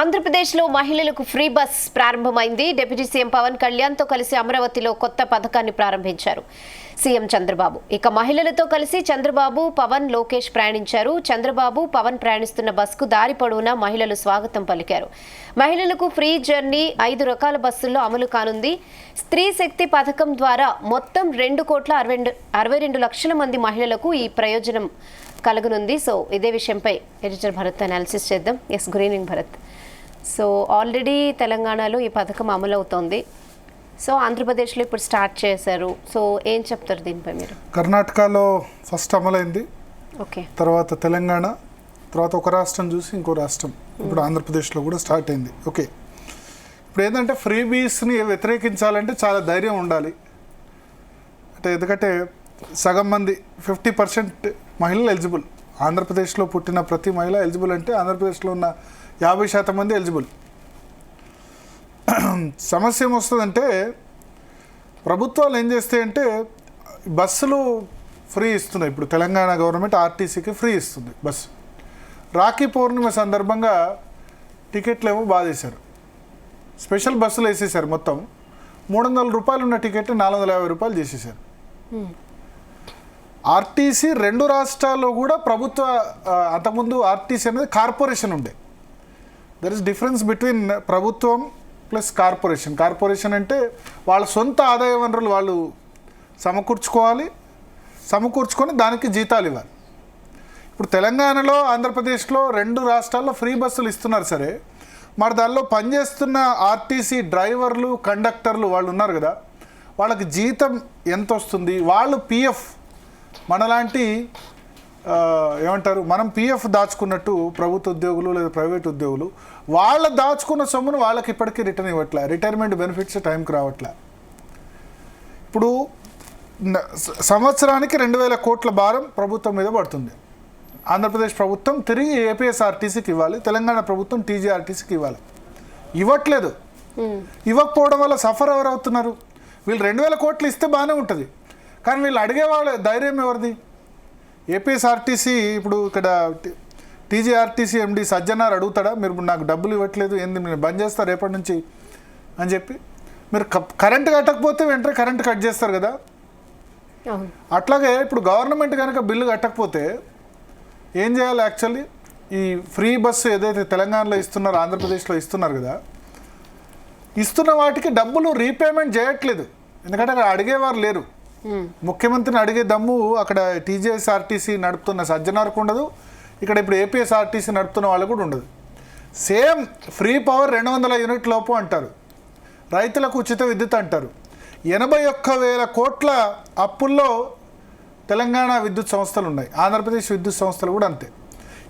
ఆంధ్రప్రదేశ్లో మహిళలకు free bus ప్రారంభమైంది. డిప్యూటీ సీఎం పవన్ కళ్యాణ్తో కలిసి అమరావతిలో కొత్త పథకాన్ని ప్రారంభించారు సీఎం చంద్రబాబు. ఇక మహిళలతో కలిసి చంద్రబాబు, పవన్, లోకేష్ ప్రయాణించారు. చంద్రబాబు, పవన్ ప్రయాణిస్తున్న బస్కు దారి పొడవునా మహిళలు స్వాగతం పలికారు. మహిళలకు ఫ్రీ జర్నీ 5 రకాల బస్సుల్లో అమలు కానుంది. స్త్రీ శక్తి పథకం ద్వారా మొత్తం 2,62 లక్షల మంది మహిళలకు ఈ ప్రయోజనం కలగనుంది. సో ఇదే విషయంపై ఎడిటర్ భరత్ అనాలిసిస్ చేద్దాం. Yes, good evening Bharat. So already తెలంగాణలో ఈ పథకం అమలవుతోంది. సో ఆంధ్రప్రదేశ్లో ఇప్పుడు స్టార్ట్ చేశారు. సో ఏం చెప్తారు దీనిపై మీరు? కర్ణాటకలో ఫస్ట్ అమలైంది, ఓకే, తర్వాత తెలంగాణ, తర్వాత ఒక రాష్ట్రం చూసి ఇంకో రాష్ట్రం, ఇప్పుడు ఆంధ్రప్రదేశ్లో కూడా స్టార్ట్ అయింది. ఓకే, ఇప్పుడు ఏంటంటే ఫ్రీబీస్ని వ్యతిరేకించాలంటే చాలా ధైర్యం ఉండాలి. అంటే ఎందుకంటే సగం మంది 50% మహిళలు ఎలిజిబుల్. ఆంధ్రప్రదేశ్లో పుట్టిన ప్రతి మహిళ ఎలిజిబుల్ అంటే ఆంధ్రప్రదేశ్లో ఉన్న 50% మంది ఎలిజిబుల్. సమస్య ఏమొస్తుందంటే ప్రభుత్వాలు ఏం చేస్తాయంటే బస్సులు ఫ్రీ ఇస్తున్నాయి. ఇప్పుడు తెలంగాణ గవర్నమెంట్ ఆర్టీసీకి ఫ్రీ ఇస్తుంది బస్సు. రాఖీ పౌర్ణిమ సందర్భంగా టికెట్లు ఏమో బాధేశారు, స్పెషల్ బస్సులు వేసేసారు. మొత్తం 300 రూపాయలు ఉన్న టికెట్ 450 రూపాయలు చేసేసారు. ఆర్టీసీ 2 రాష్ట్రాల్లో కూడా ప్రభుత్వ, అంతకుముందు ఆర్టీసీ అనేది కార్పొరేషన్ ఉండే. దర్ ఇస్ డిఫరెన్స్ బిట్వీన్ ప్రభుత్వం ప్లస్ కార్పొరేషన్. కార్పొరేషన్ అంటే వాళ్ళ సొంత ఆదాయ వనరులు వాళ్ళు సమకూర్చుకొని దానికి జీతాలు ఇవ్వాలి. ఇప్పుడు తెలంగాణలో, ఆంధ్రప్రదేశ్లో 2 రాష్ట్రాల్లో ఫ్రీ బస్సులు ఇస్తున్నారు. సరే, మరి దానిలో పనిచేస్తున్న ఆర్టీసీ డ్రైవర్లు, కండక్టర్లు వాళ్ళు ఉన్నారు కదా, వాళ్ళకి జీతం ఎంత వస్తుంది? వాళ్ళు పిఎఫ్, మనలాంటి ఏమంటారు, మనం పిఎఫ్ దాచుకున్నట్టు ప్రభుత్వ ఉద్యోగులు లేదా ప్రైవేట్ ఉద్యోగులు వాళ్ళ దాచుకున్న సొమ్మును వాళ్ళకి ఇప్పటికీ రిటర్న్ ఇవ్వట్లే. రిటైర్మెంట్ బెనిఫిట్స్ టైంకి రావట్లే. ఇప్పుడు సంవత్సరానికి 2,000 కోట్ల భారం ప్రభుత్వం మీద పడుతుంది. ఆంధ్రప్రదేశ్ ప్రభుత్వం తిరిగి ఏపీఎస్ఆర్టీసీకి ఇవ్వాలి, తెలంగాణ ప్రభుత్వం టీజీఆర్టీసీకి ఇవ్వాలి. ఇవ్వట్లేదు. ఇవ్వకపోవడం వల్ల సఫర్ ఎవరు అవుతున్నారు? వీళ్ళు 2,000 కోట్లు ఇస్తే బాగానే ఉంటుంది, కానీ వీళ్ళు అడిగే వాళ్ళ ధైర్యం ఎవరిది? ఏపీఎస్ఆర్టీసీ ఇప్పుడు ఇక్కడ టీజీఆర్టీసీ ఎండి సజ్జనార్ అడుగుతాడా, మీరు నాకు డబ్బులు ఇవ్వట్లేదు, ఏంది మీరు బంద్ చేస్తారు రేపటి నుంచి అని చెప్పి? మీరు కరెంటు కట్టకపోతే వెంటనే కరెంటు కట్ చేస్తారు కదా. అట్లాగే ఇప్పుడు గవర్నమెంట్ కనుక బిల్లు కట్టకపోతే ఏం చేయాలి? యాక్చువల్లీ ఈ ఫ్రీ బస్సు ఏదైతే తెలంగాణలో ఇస్తున్నారో, ఆంధ్రప్రదేశ్లో ఇస్తున్నారు కదా, ఇస్తున్న వాటికి డబ్బులు రీపేమెంట్ చేయట్లేదు. ఎందుకంటే అక్కడ అడిగేవారు లేరు. ముఖ్యమంత్రిని అడిగే దమ్ము అక్కడ టీజీఎస్ఆర్టీసీ నడుపుతున్న సజ్జనార్కు ఉండదు, ఇక్కడ ఇప్పుడు ఏపీఎస్ఆర్టీసీ నడుపుతున్న వాళ్ళకు కూడా ఉండదు. సేమ్ ఫ్రీ పవర్ 200 యూనిట్ లోపు అంటారు, రైతులకు ఉచిత విద్యుత్ అంటారు. 81,000 కోట్ల అప్పుల్లో తెలంగాణ విద్యుత్ సంస్థలు ఉన్నాయి, ఆంధ్రప్రదేశ్ విద్యుత్ సంస్థలు కూడా అంతే.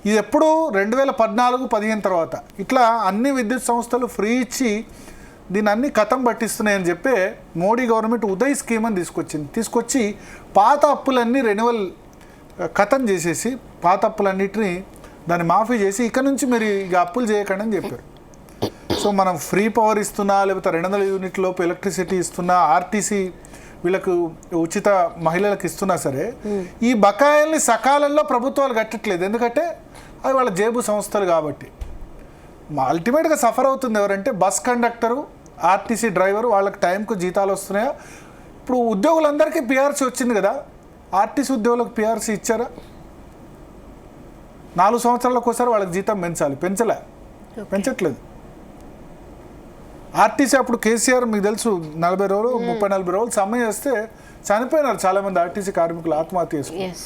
ఇది ఎప్పుడు 2014-15 తర్వాత ఇట్లా అన్ని విద్యుత్ సంస్థలు ఫ్రీ ఇచ్చి దీన్ని అన్ని కథం పట్టిస్తున్నాయని చెప్పి మోడీ గవర్నమెంట్ ఉదయ్ స్కీమ్ అని తీసుకొచ్చి పాత అప్పులన్నీ రెన్యువల్ కథం చేసేసి పాత అప్పులన్నిటిని దాన్ని మాఫీ చేసి ఇక నుంచి మీరు ఇక అప్పులు చేయకండి అని చెప్పారు. సో మనం ఫ్రీ పవర్ ఇస్తున్నా, లేకపోతే 200 యూనిట్ లోపు ఎలక్ట్రిసిటీ ఇస్తున్నా, ఆర్టీసీ వీళ్ళకు ఉచిత మహిళలకు ఇస్తున్నా సరే, ఈ బకాయిల్ని సకాలంలో ప్రభుత్వాలు కట్టట్లేదు. ఎందుకంటే అవి వాళ్ళ జేబు సంస్థలు కాబట్టి. అల్టిమేట్గా సఫర్ అవుతుంది ఎవరంటే బస్ కండక్టరు, ఆర్టీసీ డ్రైవరు. వాళ్ళకి టైంకు జీతాలు వస్తున్నాయా? ఇప్పుడు ఉద్యోగులందరికీ పిఆర్సీ వచ్చింది కదా, ఆర్టీసీ ఉద్యోగులకు పిఆర్సీ ఇచ్చారా? 4 సంవత్సరాలకు ఒకసారి వాళ్ళకి జీతం పెంచట్లేదు. ఆర్టీసీ అప్పుడు కేసీఆర్ మీకు తెలుసు 40 రోజులు 30-40 రోజులు సమ్మె చేస్తే చనిపోయినారు చాలామంది ఆర్టీసీ కార్మికులు, ఆత్మహత్య చేసుకున్నారు.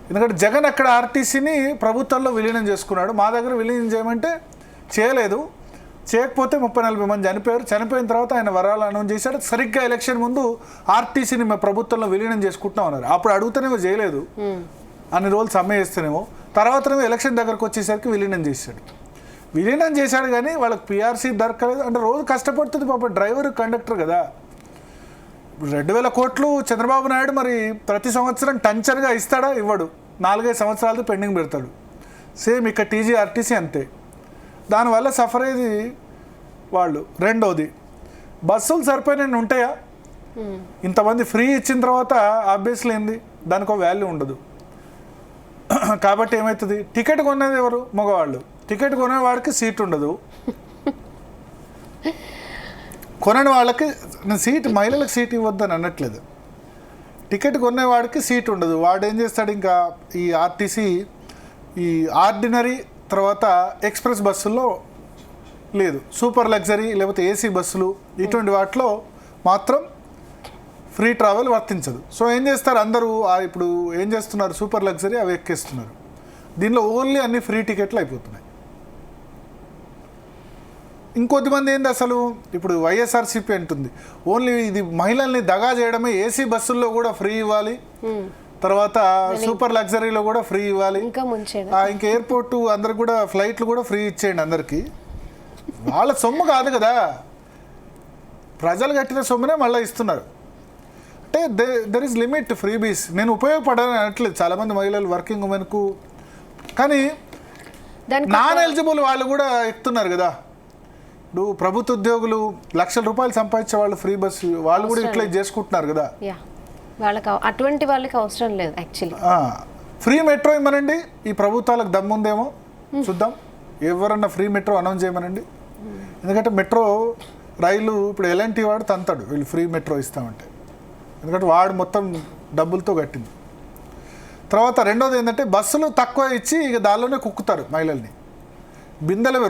ఎందుకంటే జగన్ అక్కడ ఆర్టీసీని ప్రభుత్వంలో విలీనం చేసుకున్నాడు. మా దగ్గర విలీనం చేయమంటే చేయలేదు. చేయకపోతే 30-40 మంది చనిపోయారు. చనిపోయిన తర్వాత ఆయన వరాలు అనౌన్స్ చేశాడు. సరిగ్గా ఎలక్షన్ ముందు ఆర్టీసీని మేము ప్రభుత్వంలో విలీనం చేసుకుంటున్నాం అన్నారు. అప్పుడు అడుగుతూనేమో చేయలేదు, అన్ని రోజులు సమ్మె చేస్తేనేమో. తర్వాతనేమో ఎలక్షన్ దగ్గరకు వచ్చేసరికి విలీనం చేశాడు. కానీ వాళ్ళకి పిఆర్సీ దొరకలేదు. అంటే రోజు కష్టపడుతుంది పాప డ్రైవర్, కండక్టర్ కదా. 2,000 కోట్లు చంద్రబాబు నాయుడు మరి ప్రతి సంవత్సరం టంచర్గా ఇస్తాడా? ఇవ్వడు. 4-5 సంవత్సరాలతో పెండింగ్ పెడతాడు. సేమ్ ఇక్కడ టీజీఆర్టీసీ అంతే. దానివల్ల సఫర్ అయ్యేది వాళ్ళు. రెండోది, బస్సులు సరిపోయినవి ఉంటాయా? ఇంతమంది ఫ్రీ ఇచ్చిన తర్వాత ఆబ్వియస్లీ ఏంది, దానికి ఒక వాల్యూ ఉండదు. కాబట్టి ఏమవుతుంది, టికెట్ కొనేది ఎవరు? మగవాళ్ళు. టికెట్ కొనేవాడికి సీట్ ఉండదు, కొనని వాళ్ళకి నేను సీట్ మహిళలకు సీట్ ఇవ్వద్దని అనట్లేదు. టికెట్ కొనేవాడికి సీట్ ఉండదు. వాడు ఏం చేస్తాడు, ఇంకా ఈ ఆర్టీసీ ఈ ఆర్డినరీ తర్వాత ఎక్స్ప్రెస్ బస్సుల్లో లేదు, సూపర్ లగ్జరీ లేకపోతే ఏసీ బస్సులు ఇటువంటి వాటిలో మాత్రం ఫ్రీ ట్రావెల్ వర్తించదు. సో ఏం చేస్తారు అందరూ ఇప్పుడు ఏం చేస్తున్నారు, సూపర్ లగ్జరీ అవి ఎక్కేస్తున్నారు. దీనిలో ఓన్లీ అన్ని ఫ్రీ టికెట్లు అయిపోతున్నాయి. ఇంకొద్దిమంది ఏంది అసలు ఇప్పుడు వైఎస్ఆర్సీపీ అంటుంది ఓన్లీ ఇది మహిళల్ని దగా చేయడమే, ఏసీ బస్సుల్లో కూడా ఫ్రీ ఇవ్వాలి, తర్వాత సూపర్ లగ్జరీలో కూడా ఫ్రీ ఇవ్వాలి, ఇంకా ఎయిర్పోర్ట్ అందరికి కూడా ఫ్లైట్లు కూడా ఫ్రీ ఇచ్చేయండి అందరికీ. వాళ్ళ సొమ్ము కాదు కదా, ప్రజలు కట్టిన సొమ్మునే మళ్ళీ ఇస్తున్నారు. అంటే దెర్ ఇస్ లిమిట్ ఫ్రీబీస్. నేను ఉపయోగపడాలని అనట్లేదు, చాలామంది మహిళలు వర్కింగ్ ఉమెన్కు, కానీ నాన్ ఎలిజిబుల్ వాళ్ళు కూడా ఎక్కుతున్నారు కదా. ఇప్పుడు ప్రభుత్వ ఉద్యోగులు లక్షల రూపాయలు సంపాదించే వాళ్ళు ఫ్రీ బస్సు వాళ్ళు కూడా ఇట్లా చేసుకుంటున్నారు కదా. వాళ్ళకి అటువంటి వాళ్ళకి అవసరం లేదు యాక్చువల్లీ. ఫ్రీ మెట్రో ఇవ్వనండి, ఈ ప్రభుత్వాలకు దమ్ముందేమో చూద్దాం. ఎవరన్నా ఫ్రీ మెట్రో అనౌన్స్ చేయమనండి. ఎందుకంటే మెట్రో రైలు ఇప్పుడు ఎలాంటి వాడు తంతాడు వీళ్ళు ఫ్రీ మెట్రో ఇస్తామంటే, ఎందుకంటే వాడు మొత్తం డబ్బులతో కట్టింది. తర్వాత రెండోది ఏంటంటే బస్సులు తక్కువ ఇచ్చి ఇక దానిలోనే కుక్కుతారు మహిళల్ని.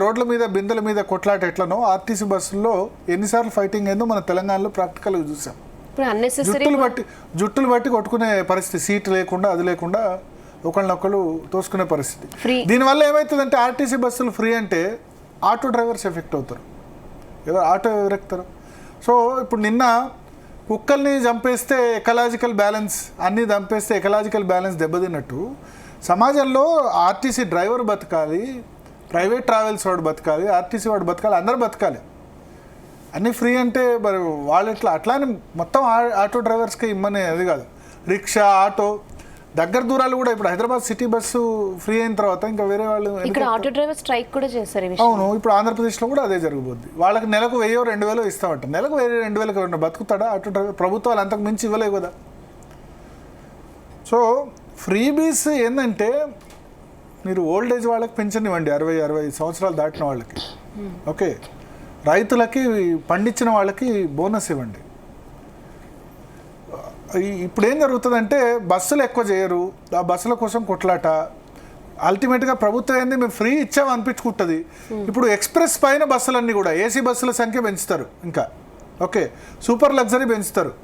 రోడ్ల మీద బిందెల మీద కొట్లాట ఎట్లనో ఆర్టీసీ బస్సుల్లో ఎన్నిసార్లు ఫైటింగ్ అయిందో మన తెలంగాణలో ప్రాక్టికల్గా చూసాం. జుట్టులు బట్టి కొట్టుకునే పరిస్థితి, సీట్ లేకుండా అది లేకుండా ఒకళ్ళనొకళ్ళు తోసుకునే పరిస్థితి. దీనివల్ల ఏమవుతుందంటే ఆర్టీసీ బస్సులు ఫ్రీ అంటే ఆటో డ్రైవర్స్ ఎఫెక్ట్ అవుతారు, ఎవరు ఆటో ఎవరు ఎక్కుతారు. సో ఇప్పుడు నిన్న కుక్కల్ని చంపేస్తే ఎకలాజికల్ బ్యాలెన్స్, అన్నీ చంపేస్తే ఎకలాజికల్ బ్యాలెన్స్ దెబ్బతిన్నట్టు సమాజంలో ఆర్టీసీ డ్రైవర్ బతకాలి, ప్రైవేట్ ట్రావెల్స్ వాడు బతకాలి, ఆర్టీసీ వాడు బతకాలి, అందరు బతకాలి. అన్నీ ఫ్రీ అంటే మరి వాళ్ళు అట్లానే మొత్తం ఆటో డ్రైవర్స్కి ఇమ్మనే అది కాదు. రిక్షా, ఆటో, దగ్గర దూరాలు కూడా ఇప్పుడు హైదరాబాద్ సిటీ బస్సు ఫ్రీ అయిన తర్వాత ఇంకా వేరే వాళ్ళు ఇక్కడ ఆటో డ్రైవర్ స్ట్రైక్ కూడా చేస్తారు. అవును, ఇప్పుడు ఆంధ్రప్రదేశ్లో కూడా అదే జరగబోద్ది. వాళ్ళకి నెలకు 1000-2000 ఇస్తామంట. నెలకు 1000-2000 బతుకుతాడా ఆటో డ్రైవర్? ప్రభుత్వాలు అంతకు మించి ఇవ్వలేవు కదా. సో ఫ్రీబీస్ ఏంటంటే మీరు ఓల్డ్ ఏజ్ వాళ్ళకి పెన్షన్ ఇవ్వండి, 60 సంవత్సరాలు దాటిన వాళ్ళకి. ఓకే, రైతులకి పండించిన వాళ్ళకి బోనస్ ఇవ్వండి. ఇప్పుడు ఏం జరుగుతుందంటే బస్సులు ఎక్కువ చేయరు, ఆ బస్సుల కోసం కొట్లాట. అల్టిమేట్గా ప్రభుత్వం ఏంది మేము ఫ్రీ ఇచ్చాము అనిపించుకుంటుంది. ఇప్పుడు ఎక్స్ప్రెస్ పైన బస్సులన్నీ కూడా ఏసీ బస్సుల సంఖ్య పెంచుతారు, ఇంకా ఓకే సూపర్ లగ్జరీ పెంచుతారు.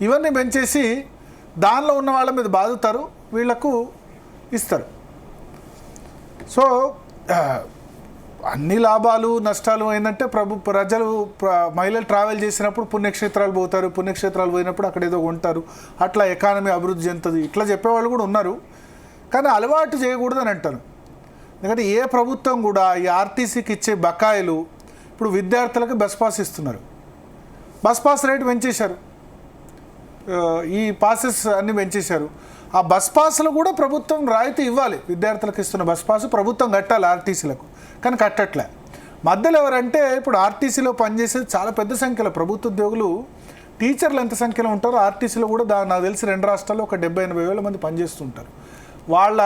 ఇవన్నీ పెంచేసి దానిలో ఉన్న వాళ్ళ మీద బాదుతారు, వీళ్లకు ఇస్తారు. సో అన్ని లాభాలు నష్టాలు ఏంటంటే ప్రజలు మహిళలు ట్రావెల్ చేసినప్పుడు పుణ్యక్షేత్రాలు పోతారు, పుణ్యక్షేత్రాలు పోయినప్పుడు అక్కడ ఏదో కొంటారు, అట్లా ఎకానమీ అభివృద్ధి చెందుతుంది, ఇట్లా చెప్పేవాళ్ళు కూడా ఉన్నారు. కానీ అలవాటు చేయకూడదని అంటారు. ఎందుకంటే ఏ ప్రభుత్వం కూడా ఈ ఆర్టీసీకి ఇచ్చే బకాయిలు, ఇప్పుడు విద్యార్థులకు బస్ పాస్ ఇస్తున్నారు, బస్ పాస్ రేటు పెంచేశారు, ఈ పాసెస్ అన్నీ పెంచేశారు. ఆ బస్ పాస్లు కూడా ప్రభుత్వం రాయితీ ఇవ్వాలి. విద్యార్థులకు ఇస్తున్న బస్ పాస్ ప్రభుత్వం కట్టాలి ఆర్టీసీలకు, కానీ కట్టట్లే. మధ్యలో ఎవరంటే ఇప్పుడు ఆర్టీసీలో పనిచేసేది చాలా పెద్ద సంఖ్యలో ప్రభుత్వ ఉద్యోగులు, టీచర్లు ఎంత సంఖ్యలో ఉంటారో ఆర్టీసీలో కూడా నాకు తెలిసి 2 రాష్ట్రాల్లో ఒక 70-80 వేల మంది పనిచేస్తుంటారు. వాళ్ళ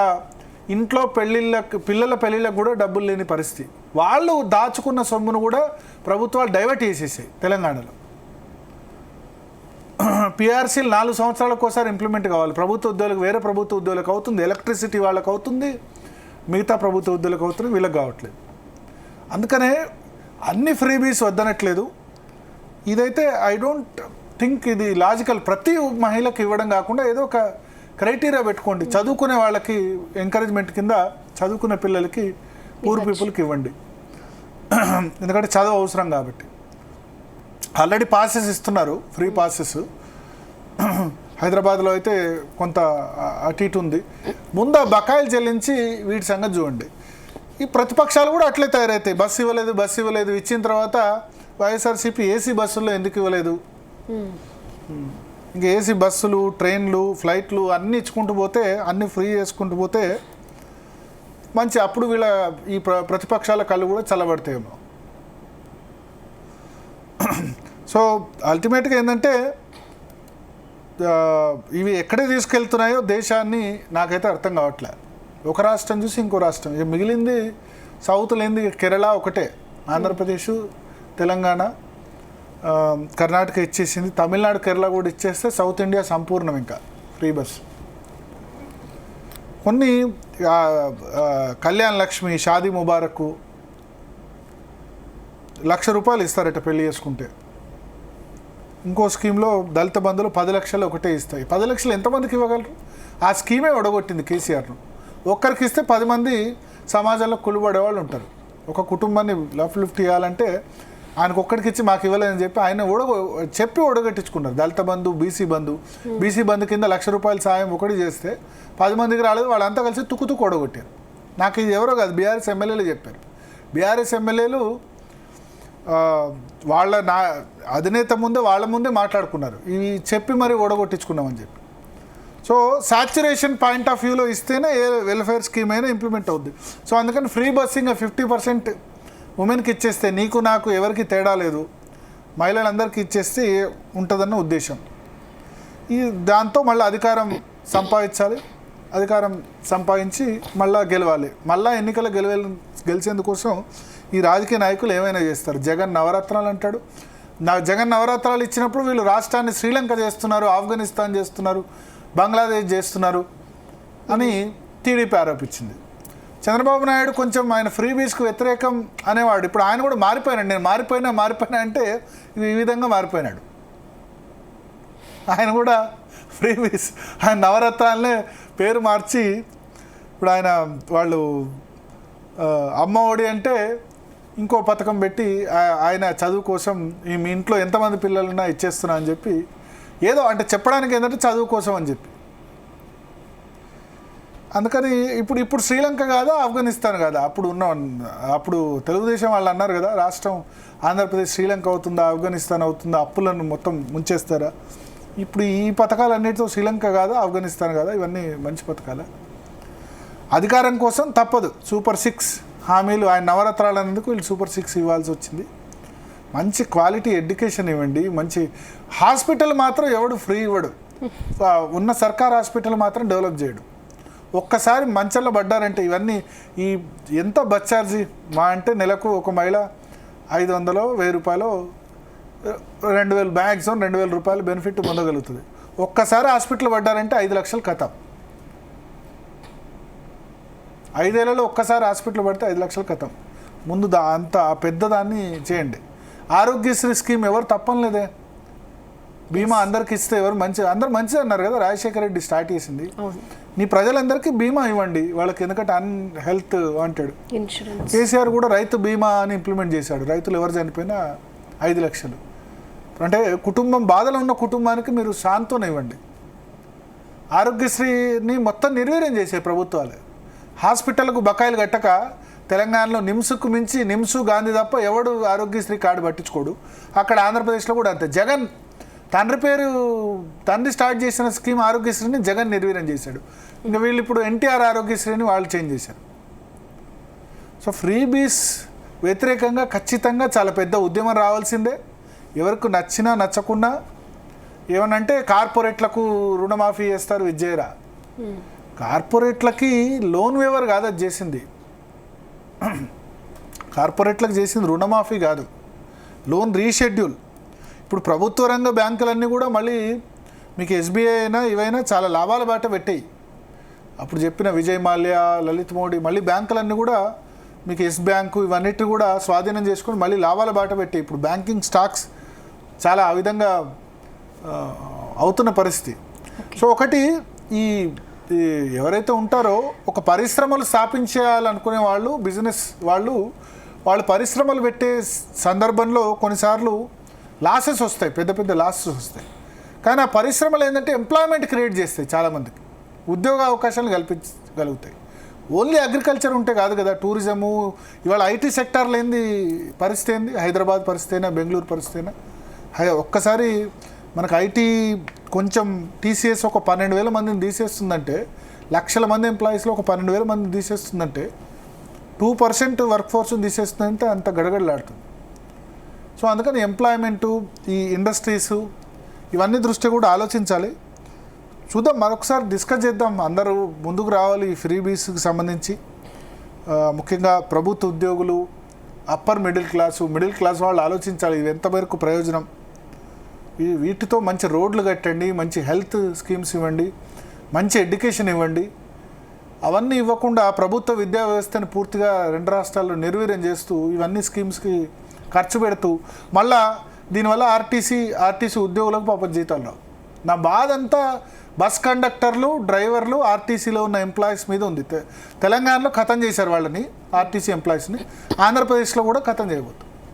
ఇంట్లో పిల్లల పెళ్ళిళ్ళకు కూడా డబ్బులు లేని పరిస్థితి. వాళ్ళు దాచుకున్న సొమ్మును కూడా ప్రభుత్వాలు డైవర్ట్ చేసేసాయి. తెలంగాణలో పిఆర్సీలు 4 సంవత్సరాలకు ఒకసారి ఇంప్లిమెంట్ కావాలి. ప్రభుత్వ ఉద్యోగులకు వేరే ప్రభుత్వ ఉద్యోగులకు అవుతుంది, ఎలక్ట్రిసిటీ వాళ్ళకు అవుతుంది, మిగతా ప్రభుత్వ ఉద్యోగులకు అవుతుంది, వీళ్ళకి కావట్లేదు. అందుకనే అన్ని ఫ్రీబీస్ వద్దనట్లేదు. ఇదైతే ఐ డోంట్ థింక్ ఇది లాజికల్. ప్రతి మహిళకి ఇవ్వడం కాకుండా ఏదో ఒక క్రైటీరియా పెట్టుకోండి. చదువుకునే వాళ్ళకి ఎంకరేజ్మెంట్ కింద చదువుకునే పిల్లలకి, పూర్ పీపుల్కి ఇవ్వండి, ఎందుకంటే చదువు అవసరం కాబట్టి. ఆల్రెడీ పాసెస్ ఇస్తున్నారు, ఫ్రీ పాసెస్. హైదరాబాద్లో అయితే కొంత అటు ఇటు ఉంది. ముందు బకాయిలు చెల్లించి వీటి సంగతి చూడండి. ఈ ప్రతిపక్షాలు కూడా అట్లే తయారవుతాయి. బస్సు ఇవ్వలేదు, ఇచ్చిన తర్వాత వైఎస్ఆర్సీపీ ఏసీ బస్సుల్లో ఎందుకు ఇవ్వలేదు, ఇంకా ఏసీ బస్సులు, ట్రైన్లు, ఫ్లైట్లు అన్నీ ఇచ్చుకుంటూ పోతే, అన్నీ ఫ్రీ చేసుకుంటూ పోతే మంచి, అప్పుడు వీళ్ళ ఈ ప్రతిపక్షాల కళ్ళు కూడా చల్లబడతాయేమో. సో అల్టిమేట్గా ఏంటంటే ఇవి ఎక్కడే తీసుకెళ్తున్నాయో దేశాన్ని నాకైతే అర్థం కావట్లే. ఒక రాష్ట్రం చూసి ఇంకో రాష్ట్రం, ఇక మిగిలింది సౌత్ లేనిది కేరళ ఒకటే, ఆంధ్రప్రదేశ్, తెలంగాణ, కర్ణాటక ఇచ్చేసింది, తమిళనాడు, కేరళ కూడా ఇచ్చేస్తే సౌత్ ఇండియా సంపూర్ణం ఇంకా ఫ్రీ బస్. కొన్ని కళ్యాణ్ లక్ష్మి, షాదీ ముబారక్ ₹1,00,000 ఇస్తారట పెళ్లి చేసుకుంటే. ఇంకో స్కీమ్లో దళిత బంధువులు 10 లక్షలు ఒకటే ఇస్తాయి. 10 లక్షలు ఎంతమందికి ఇవ్వగలరు? ఆ స్కీమే ఒడగొట్టింది కేసీఆర్ను. ఒక్కరికి ఇస్తే 10 మంది సమాజంలో కులుబడే వాళ్ళు ఉంటారు. ఒక కుటుంబాన్ని లిఫ్ట్ ఇవ్వాలంటే ఆయనకు ఒక్కడికి ఇచ్చి మాకు ఇవ్వలేదని చెప్పి ఆయన చెప్పి ఒడగట్టించుకున్నారు. దళిత బంధు, బీసీ బంధు కింద ₹1,00,000 సాయం ఒకటి చేస్తే 10 మందికి రాలేదు. వాళ్ళంతా కలిసి తుక్కు ఒడగొట్టారు. నాకు ఇది ఎవరో కాదు, బీఆర్ఎస్ ఎమ్మెల్యేలు చెప్పారు. బీఆర్ఎస్ ఎమ్మెల్యేలు వాళ్ళ అధినేత ముందే వాళ్ళ ముందే మాట్లాడుకున్నారు, ఇవి చెప్పి మరి ఓడగొట్టించుకున్నామని చెప్పి. సో సాచ్యురేషన్ పాయింట్ ఆఫ్ వ్యూలో ఇస్తేనే ఏ వెల్ఫేర్ స్కీమ్ అయినా ఇంప్లిమెంట్ అవుద్ది. సో అందుకని ఫ్రీ బస్సింగ్ 50% ఉమెన్కి ఇచ్చేస్తే నీకు నాకు ఎవరికి తేడా లేదు, మహిళలందరికీ ఇచ్చేస్తే ఉంటుందన్న ఉద్దేశం. దాంతో మళ్ళీ అధికారం సంపాదించి మళ్ళీ గెలవాలి. మళ్ళీ ఎన్నికలు గెలిచేందుకోసం ఈ రాజకీయ నాయకులు ఏమైనా చేస్తారు. జగన్ నవరత్నాలు అంటాడు. జగన్ నవరత్నాలు ఇచ్చినప్పుడు వీళ్ళు రాష్ట్రాన్ని శ్రీలంక చేస్తున్నారు, ఆఫ్ఘనిస్తాన్ చేస్తున్నారు, బంగ్లాదేశ్ చేస్తున్నారు అని టీడీపీ ఆరోపించింది. చంద్రబాబు నాయుడు కొంచెం ఆయన ఫ్రీ బీస్కు వ్యతిరేకం అనేవాడు. ఇప్పుడు ఆయన కూడా మారిపోయినాడు. నేను మారిపోయినా అంటే ఈ విధంగా మారిపోయినాడు. ఆయన కూడా ఫ్రీ బీస్, ఆయన నవరత్నాలనే పేరు మార్చి ఇప్పుడు వాళ్ళు అమ్మ ఒడి అంటే ఇంకో పథకం పెట్టి ఆయన చదువు కోసం మీ ఇంట్లో ఎంతమంది పిల్లలున్నా ఇచ్చేస్తున్నా అని చెప్పి ఏదో అంటే చెప్పడానికి ఏంటంటే చదువు కోసం అని చెప్పి. అందుకని ఇప్పుడు శ్రీలంక కాదా, ఆఫ్ఘనిస్తాన్ కాదా? అప్పుడు తెలుగుదేశం వాళ్ళు అన్నారు కదా, రాష్ట్రం ఆంధ్రప్రదేశ్ శ్రీలంక అవుతుందా, ఆఫ్ఘనిస్తాన్ అవుతుందా, అప్పులను మొత్తం ముంచేస్తారా? ఇప్పుడు ఈ పథకాలన్నిటితో శ్రీలంక కాదా, ఆఫ్ఘనిస్తాన్ కాదా? ఇవన్నీ మంచి పథకాలా? అధికారం కోసం తప్పదు. సూపర్ 6 హామీలు, ఆయన నవరత్నాలు అనేందుకు వీళ్ళు సూపర్ 6 ఇవ్వాల్సి వచ్చింది. మంచి క్వాలిటీ ఎడ్యుకేషన్ ఇవ్వండి. మంచి హాస్పిటల్ మాత్రం ఎవడు ఫ్రీ ఇవ్వడు. ఉన్న సర్కార్ హాస్పిటల్ మాత్రం డెవలప్ చేయడు. ఒక్కసారి మంచంలో పడ్డారంటే ఇవన్నీ ఎంత బస్ ఛార్జీ మా అంటే నెలకు ఒక మహిళ 500, 1000 రూపాయలు, 2000 మ్యాక్సిమం ₹2,000 బెనిఫిట్ పొందగలుగుతుంది. ఒక్కసారి హాస్పిటల్ పడ్డారంటే 5 లక్షలు కథం. 5 ఏళ్లలో ఒక్కసారి హాస్పిటల్ పడితే 5 లక్షలు కథం. ముందు అంత పెద్దదాన్ని చేయండి. ఆరోగ్యశ్రీ స్కీమ్ ఎవరు తప్పనిలేదే. బీమా అందరికి ఇస్తే అందరు మంచిది అన్నారు కదా, రాజశేఖర రెడ్డి స్టార్ట్ చేసింది. నీ ప్రజలందరికీ బీమా ఇవ్వండి వాళ్ళకి, ఎందుకంటే హెల్త్ వాంటెడ్. కేసీఆర్ కూడా రైతు బీమా అని ఇంప్లిమెంట్ చేశాడు. రైతులు ఎవరు చనిపోయినా 5 లక్షలు. అంటే కుటుంబం బాధలో ఉన్న కుటుంబానికి మీరు శాంతం ఇవ్వండి. ఆరోగ్యశ్రీని మొత్తం నిర్వీర్యం చేసే ప్రభుత్వాలు. హాస్పిటల్కు బకాయిలు కట్టక తెలంగాణలో నిమ్స్ గాంధీ తప్ప ఎవడు ఆరోగ్యశ్రీ కార్డు పట్టించుకోడు. అక్కడ ఆంధ్రప్రదేశ్లో కూడా అంతే. జగన్ తండ్రి స్టార్ట్ చేసిన స్కీమ్ ఆరోగ్యశ్రీని జగన్ నిర్వీర్యం చేశాడు. ఇంకా వీళ్ళు ఇప్పుడు ఎన్టీఆర్ ఆరోగ్యశ్రీని వాళ్ళు చేంజ్ చేశారు. సో ఫ్రీ బీస్ వ్యతిరేకంగా ఖచ్చితంగా చాలా పెద్ద ఉద్యమం రావాల్సిందే. ఎవరికి నచ్చినా నచ్చకున్నా ఏమనంటే కార్పొరేట్లకు రుణమాఫీ చేస్తారు, విజయరా. కార్పొరేట్లకి లోన్ వేవర్ కాదు అది చేసింది. కార్పొరేట్లకు చేసింది రుణమాఫీ కాదు, లోన్ రీషెడ్యూల్. ఇప్పుడు ప్రభుత్వ రంగ బ్యాంకులన్నీ కూడా మళ్ళీ మీకు ఎస్బీఐ అయినా ఇవైనా చాలా లాభాల బాట పెట్టాయి. అప్పుడు చెప్పిన విజయ్ మాల్యా, లలిత్ మోడీ, మళ్ళీ బ్యాంకులన్నీ కూడా మీకు ఎస్ బ్యాంకు ఇవన్నిటి కూడా స్వాధీనం చేసుకొని మళ్ళీ లాభాల బాట పెట్టాయి. ఇప్పుడు బ్యాంకింగ్ స్టాక్స్ చాలా ఆ విధంగా అవుతున్న పరిస్థితి. సో ఒకటి ఈ ఎవరైతే ఉంటారో ఒక పరిశ్రమలు స్థాపించాలనుకునే వాళ్ళు, బిజినెస్ వాళ్ళు పరిశ్రమలు పెట్టే సందర్భంలో కొన్నిసార్లు లాసెస్ వస్తాయి, పెద్ద పెద్ద లాసెస్ వస్తాయి. కానీ ఆ పరిశ్రమలు ఏంటంటే ఎంప్లాయ్మెంట్ క్రియేట్ చేస్తాయి, చాలామందికి ఉద్యోగ అవకాశాలు కల్పించగలుగుతాయి. ఓన్లీ అగ్రికల్చర్ ఉంటే కాదు కదా, టూరిజము. ఇవాళ ఐటీ సెక్టార్లో ఏంది పరిస్థితి ఏంది? హైదరాబాద్ పరిస్థితి అయినా, బెంగళూరు పరిస్థితి అయినా. ఒక్కసారి మనకు ఐటీ కొంచెం టీసీఎస్ ఒక 12,000 మందిని తీసేస్తుందంటే, లక్షల మంది ఎంప్లాయీస్లో ఒక 12,000 మందిని తీసేస్తుందంటే, 2% వర్క్ ఫోర్స్ని తీసేస్తుందంటే అంత గడగడలాడుతుంది. సో అందుకని ఎంప్లాయ్మెంటు, ఈ ఇండస్ట్రీసు ఇవన్నీ దృష్టి కూడా ఆలోచించాలి. చూద్దాం, మరొకసారి డిస్కస్ చేద్దాం. అందరూ ముందుకు రావాలి ఈ ఫ్రీ బీస్కి సంబంధించి. ముఖ్యంగా ప్రభుత్వ ఉద్యోగులు, అప్పర్ మిడిల్ క్లాస్ వాళ్ళు ఆలోచించాలి ఇది ఎంతవరకు ప్రయోజనం. వీటితో మంచి రోడ్లు కట్టండి, మంచి హెల్త్ స్కీమ్స్ ఇవ్వండి, మంచి ఎడ్యుకేషన్ ఇవ్వండి. అవన్నీ ఇవ్వకుండా ప్రభుత్వ విద్యా వ్యవస్థను పూర్తిగా 2 రాష్ట్రాల్లో నిర్వీర్యం చేస్తూ ఇవన్నీ స్కీమ్స్కి ఖర్చు పెడుతూ మళ్ళా దీనివల్ల ఆర్టీసీ ఉద్యోగులకు పాపం జీతాలు రావు. నా బాధ అంతా బస్ కండక్టర్లు, డ్రైవర్లు, ఆర్టీసీలో ఉన్న ఎంప్లాయీస్ మీద ఉంది. తెలంగాణలో ఖతం చేశారు వాళ్ళని, ఆర్టీసీ ఎంప్లాయీస్ని. ఆంధ్రప్రదేశ్లో కూడా ఖతం చేయబోతుంది.